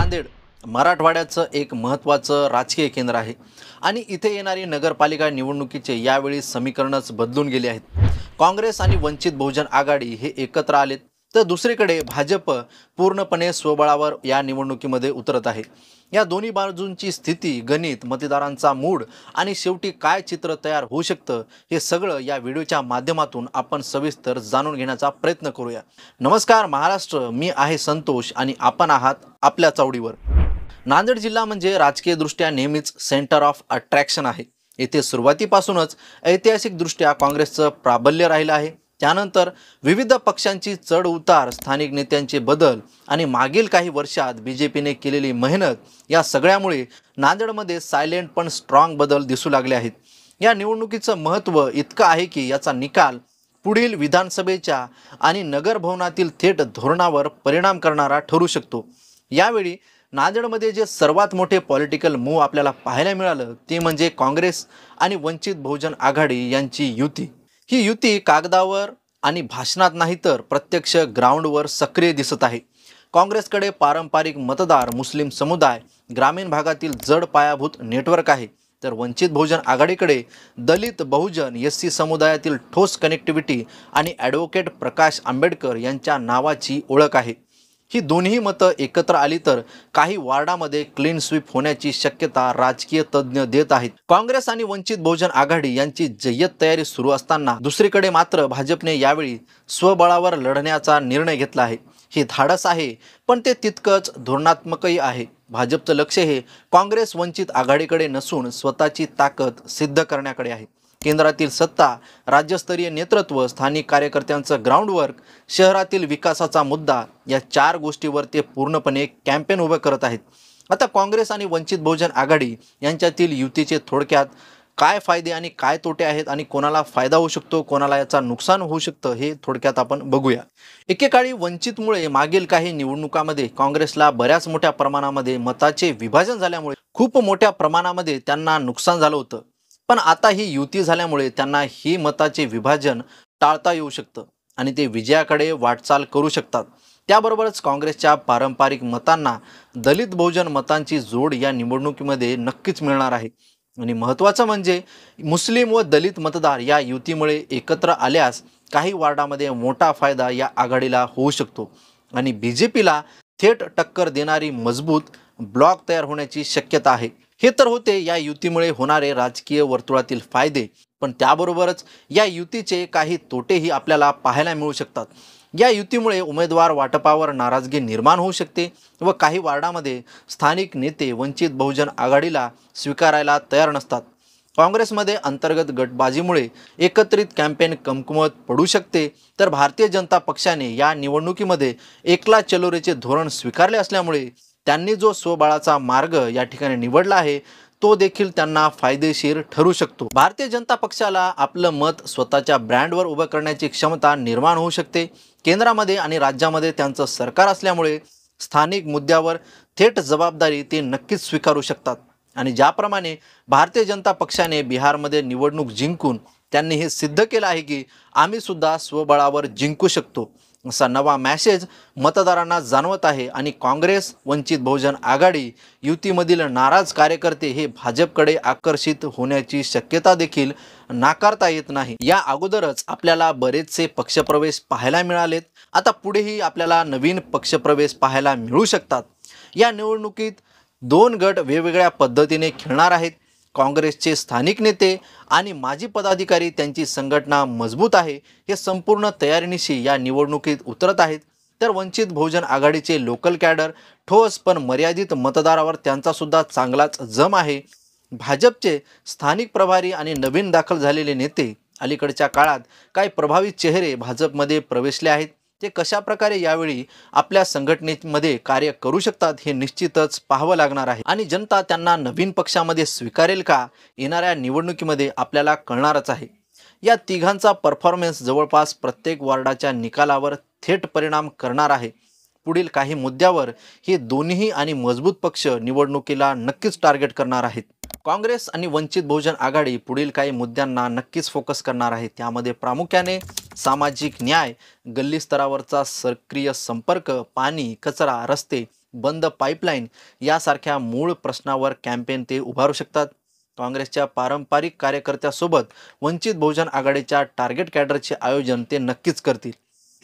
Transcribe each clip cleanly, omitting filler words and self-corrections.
नांदेड मराठवाड्याचं एक महत्त्वाचं राजकीय केंद्र आहे आणि इथे येणारी नगरपालिका निवडणुकीचे यावेळी समीकरणच बदलून गेले आहेत। काँग्रेस आणि वंचित बहुजन आघाडी हे एकत्र आलेत, तर दुसरीकडे भाजप पूर्णपणे स्वबळावर या निवडणुकीमध्ये उतरत आहे। या दोन्ही बाजूंची स्थिती, गणित, मतदारांचा मूड आणि शेवटी काय चित्र तयार होऊ शकतं हे सगळं या व्हिडिओच्या माध्यमातून आपण सविस्तर जाणून घेण्याचा प्रयत्न करूया। नमस्कार महाराष्ट्र, मी आहे संतोष आणि आपण आहात आपल्या चावडीवर। नांदेड जिल्हा म्हणजे राजकीयदृष्ट्या नेहमीच सेंटर ऑफ अट्रॅक्शन आहे। येथे सुरुवातीपासूनच ऐतिहासिकदृष्ट्या काँग्रेसचं प्राबल्य राहिलं आहे। त्यानंतर विविध पक्षांची चढ उतार, स्थानिक नेत्यांचे बदल आणि मागील काही वर्षात बीजेपीने केलेली मेहनत, या सगळ्यामुळे नांदेडमध्ये सायलेंट पण स्ट्रॉंग बदल दिसू लागले आहेत। या निवडणुकीचं महत्त्व इतकं आहे की याचा निकाल पुढील विधानसभेच्या आणि नगरभवनातील थेट धोरणावर परिणाम करणारा ठरू शकतो। यावेळी नांदेडमध्ये जे सर्वात मोठे पॉलिटिकल मूव्ह आपल्याला पाहायला मिळालं ते म्हणजे काँग्रेस आणि वंचित बहुजन आघाडी यांची युती। ही युती कागदावर आणि भाषणात नाही तर प्रत्यक्ष ग्राउंडवर सक्रिय दिसत आहे। काँग्रेसकडे पारंपरिक मतदार, मुस्लिम समुदाय, ग्रामीण भागातील जड पायाभूत नेटवर्क आहे, तर वंचित बहुजन आघाडीकडे दलित, बहुजन, एससी समुदायातील ठोस कनेक्टिव्हिटी आणि ॲडव्होकेट प्रकाश आंबेडकर यांच्या नावाची ओळख आहे। ही दोन्ही मतं एकत्र आली तर काही वार्डामध्ये क्लीन स्वीप होण्याची शक्यता राजकीय तज्ज्ञ देत आहेत। काँग्रेस आणि वंचित बहुजन आघाडी यांची जय्यत तयारी सुरू असताना दुसरीकडे मात्र भाजपने यावेळी स्वबळावर लढण्याचा निर्णय घेतला आहे। हे धाडस आहे, पण ते तितकंच धोरणात्मकही आहे। भाजपचं लक्ष हे काँग्रेस वंचित आघाडीकडे नसून स्वतःची ताकद सिद्ध करण्याकडे आहे। केंद्रातील सत्ता, राज्यस्तरीय नेतृत्व, स्थानिक कार्यकर्त्यांचं ग्राउंडवर्क, शहरातील विकासाचा मुद्दा, या चार गोष्टीवर ते पूर्णपणे कॅम्पेन उभं करत आहेत। आता काँग्रेस आणि वंचित बहुजन आघाडी यांच्यातील युतीचे थोडक्यात काय फायदे आणि काय तोटे आहेत आणि कोणाला फायदा होऊ शकतो, कोणाला याचा नुकसान होऊ शकतं, हे थोडक्यात आपण बघूया। एकेकाळी वंचितमुळे मागील काही निवडणुकांमध्ये काँग्रेसला बऱ्याच मोठ्या प्रमाणामध्ये मताचे विभाजन झाल्यामुळे खूप मोठ्या प्रमाणामध्ये त्यांना नुकसान झालं होतं, पण आता ही युती झाल्यामुळे त्यांना ही मताचे विभाजन टाळता येऊ शकतं आणि ते विजयाकडे वाटचाल करू शकतात। त्याबरोबरच काँग्रेसच्या पारंपरिक मतांना दलित बहुजन मतांची जोड या निवडणुकीमध्ये नक्कीच मिळणार आहे। आणि महत्त्वाचं म्हणजे मुस्लिम व दलित मतदार या युतीमुळे एकत्र आल्यास काही वार्डामध्ये मोठा फायदा या आघाडीला होऊ शकतो आणि बीजेपीला थेट टक्कर देणारी मजबूत ब्लॉक तयार होण्याची शक्यता आहे। हे तर होते या युतीमुळे होणारे राजकीय वर्तुळातील फायदे, पण त्याबरोबरच या युतीचे काही तोटेही आपल्याला पाहायला मिळू शकतात। या युतीमुळे उमेदवार वाटपावर नाराजगी निर्माण होऊ शकते व काही वार्डामध्ये स्थानिक नेते वंचित बहुजन आघाडीला स्वीकारायला तयार नसतात। काँग्रेसमध्ये अंतर्गत गटबाजीमुळे एकत्रित कॅम्पेन कमकुवत पडू शकते, तर भारतीय जनता पक्षाने या निवडणुकीमध्ये एकला चलोरेचे धोरण स्वीकारले असल्यामुळे त्यांनी जो स्वबळाचा मार्ग या ठिकाणी निवडला आहे तो देखील त्यांना फायदेशीर ठरू शकतो। भारतीय जनता पक्षाला आपलं मत स्वतःच्या ब्रँडवर उभं करण्याची क्षमता निर्माण होऊ शकते। केंद्रामध्ये आणि राज्यामध्ये त्यांचं सरकार असल्यामुळे स्थानिक मुद्द्यावर थेट जबाबदारी ते नक्कीच स्वीकारू शकतात आणि ज्याप्रमाणे भारतीय जनता पक्षाने बिहारमध्ये निवडणूक जिंकून त्यांनी हे सिद्ध केलं आहे की आम्ही सुद्धा स्वबळावर जिंकू शकतो, असा नवा मेसेज मतदारांना जाणवत आहे आणि काँग्रेस वंचित बहुजन आघाडी युतीमधील नाराज कार्यकर्ते हे भाजपकडे आकर्षित होण्याची शक्यता देखील नाकारता येत नाही। या अगोदरच आपल्याला बरेचसे पक्षप्रवेश पाहायला मिळालेत, आता पुढेही आपल्याला नवीन पक्षप्रवेश पाहायला मिळू शकतात। या निवडणुकीत दोन गट वेगवेगळ्या पद्धतीने खेळणार आहेत। काँग्रेसचे स्थानिक नेते आणि माजी पदाधिकारी त्यांची संघटना मजबूत आहे, हे संपूर्ण तयारीनिशी या निवडणुकीत उतरत आहेत, तर वंचित बहुजन आघाडीचे लोकल कॅडर ठोस पण मर्यादित मतदारावर त्यांचा सुद्धा चांगलाच जम आहे। भाजपचे स्थानिक प्रभारी आणि नवीन दाखल झालेले नेते, अलीकडच्या काळात काही प्रभावी चेहरे भाजपमध्ये प्रवेशले आहेत, ते कशा प्रकारे यावेळी आपल्या संघटनेमध्ये कार्य करू शकतात हे निश्चितच पाहावं लागणार आहे आणि जनता त्यांना नवीन पक्षामध्ये स्वीकारेल का, येणाऱ्या निवडणुकीमध्ये आपल्याला कळणारच आहे। या तिघांचा परफॉर्मन्स जवळपास प्रत्येक वॉर्डाच्या निकालावर थेट परिणाम करणार आहे। पुढील काही मुद्द्यावर हे दोन्ही आणि मजबूत पक्ष निवडणुकीला नक्कीच टार्गेट करणार आहेत। काँग्रेस आणि वंचित बहुजन आघाडी पुढील काही मुद्द्यांना नक्कीच फोकस करणार आहे। त्यामध्ये प्रामुख्याने सामाजिक न्याय, गल्ली स्तरावरचा सक्रिय संपर्क, पाणी, कचरा, रस्ते बंद पाईपलाईन यासारख्या मूळ प्रश्नावर कॅम्पेन ते उभारू शकतात. काँग्रेसच्या पारंपरिक कार्यकर्त्यासोबत वंचित बहुजन आघाडीच्या टार्गेट कॅडरचे आयोजन ते नक्कीच करतील.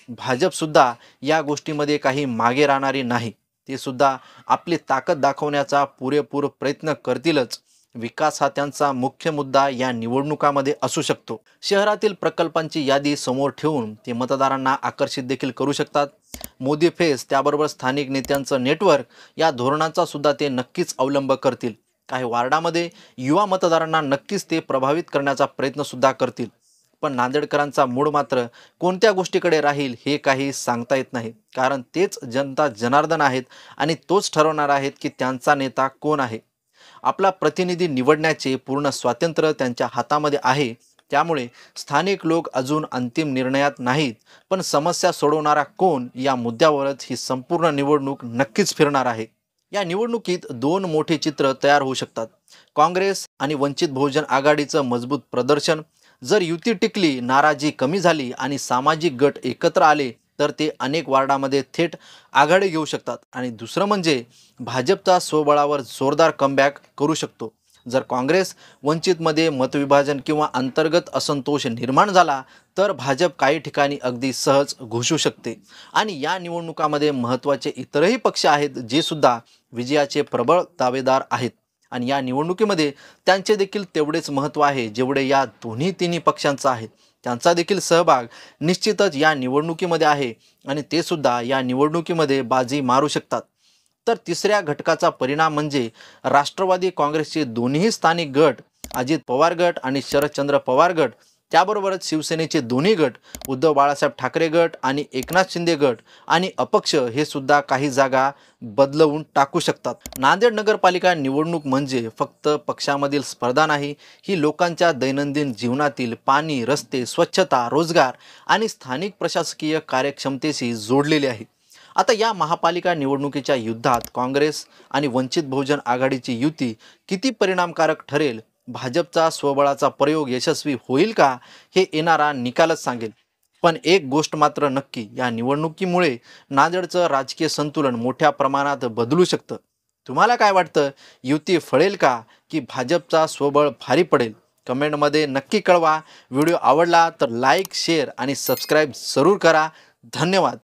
भाजपसुद्धा या गोष्टीमध्ये काही मागे राहणारी नाही. ते सुद्धा आपली ताकद दाखवण्याचा पुरेपूर प्रयत्न करतीलच. विकास हा त्यांचा मुख्य मुद्दा या निवडणुकामध्ये असू शकतो. शहरातील प्रकल्पांची यादी समोर ठेवून ते मतदारांना आकर्षित देखील करू शकतात. मोदी फेस त्याबरोबर स्थानिक नेत्यांचं नेटवर्क या धोरणांचा सुद्धा ते नक्कीच अवलंब करतील. काही वार्डामध्ये युवा मतदारांना नक्कीच ते प्रभावित करण्याचा प्रयत्न सुद्धा करतील. पण नांदेडकरांचा मूड मात्र कोणत्या गोष्टीकडे राहील हे काही सांगता येत नाही. कारण तेच जनता जनार्दन आहेत आणि तोच ठरवणार आहेत की त्यांचा नेता कोण आहे. आपला प्रतिनिधी निवडण्याचे पूर्ण स्वातंत्र्य त्यांच्या हातामध्ये आहे. त्यामुळे स्थानिक लोक अजून अंतिम निर्णयात नाहीत, पण समस्या सोडवणारा कोण या मुद्द्यावरच ही संपूर्ण निवडणूक नक्कीच फिरणार आहे. या निवडणुकीत दोन मोठे चित्र तयार होऊ शकतात. काँग्रेस आणि वंचित बहुजन आघाडीचं मजबूत प्रदर्शन. जर युती टिकली, नाराजी कमी झाली आणि सामाजिक गट एकत्र आले तर ते अनेक वार्डामध्ये थेट आघाडी घेऊ शकतात. आणि दुसरं म्हणजे भाजपचा स्वबळावर जोरदार कमबॅक करू शकतो. जर काँग्रेस वंचितमध्ये मतविभाजन किंवा अंतर्गत असंतोष निर्माण झाला तर भाजप काही ठिकाणी अगदी सहज घुसू शकते. आणि या निवडणुकामध्ये महत्त्वाचे इतरही पक्ष आहेत जे सुद्धा विजयाचे प्रबळ दावेदार आहेत. आणि या निवडणुकीमध्ये त्यांचे देखील तेवढेच महत्त्व आहे जेवढे या तिन्ही पक्षांचा आहे. त्यांचा देखील सहभाग निश्चितच या निवडणुकीमध्ये आहे आणि ते सुद्धा या निवडणुकीमध्ये बाजी मारू शकतात. तर तिसऱ्या घटकाचा परिणाम म्हणजे राष्ट्रवादी काँग्रेसचे दोन्ही स्थानिक गट, अजित पवार गट आणि शरदचंद्र पवार गट, त्याबरोबरच शिवसेनेचे दोन्ही गट, उद्धव बाळासाहेब ठाकरे गट आणि एकनाथ शिंदे गट आणि अपक्ष हे सुद्धा काही जागा बदलवून टाकू शकतात. नांदेड नगरपालिका निवडणूक म्हणजे फक्त पक्षामधील स्पर्धा नाही, ही लोकांच्या दैनंदिन जीवनातील पाणी, रस्ते, स्वच्छता, रोजगार आणि स्थानिक प्रशासकीय कार्यक्षमतेशी जोडलेली आहे. आता या महापालिका निवडणुकीच्या युद्धात काँग्रेस आणि वंचित बहुजन आघाडीची युती किती परिणामकारक ठरेल, भाजपचा स्वबळाचा प्रयोग यशस्वी होईल का, हे येणारा निकालच सांगेल. पण एक गोष्ट मात्र नक्की, या निवडणुकीमुळे नांदेडचं राजकीय संतुलन मोठ्या प्रमाणात बदलू शकतं. तुम्हाला काय वाटतं, युती फळेल का की भाजपचा स्वबळ भारी पडेल? कमेंटमध्ये नक्की कळवा. व्हिडिओ आवडला तर लाईक, शेअर आणि सबस्क्राईब जरूर करा. धन्यवाद.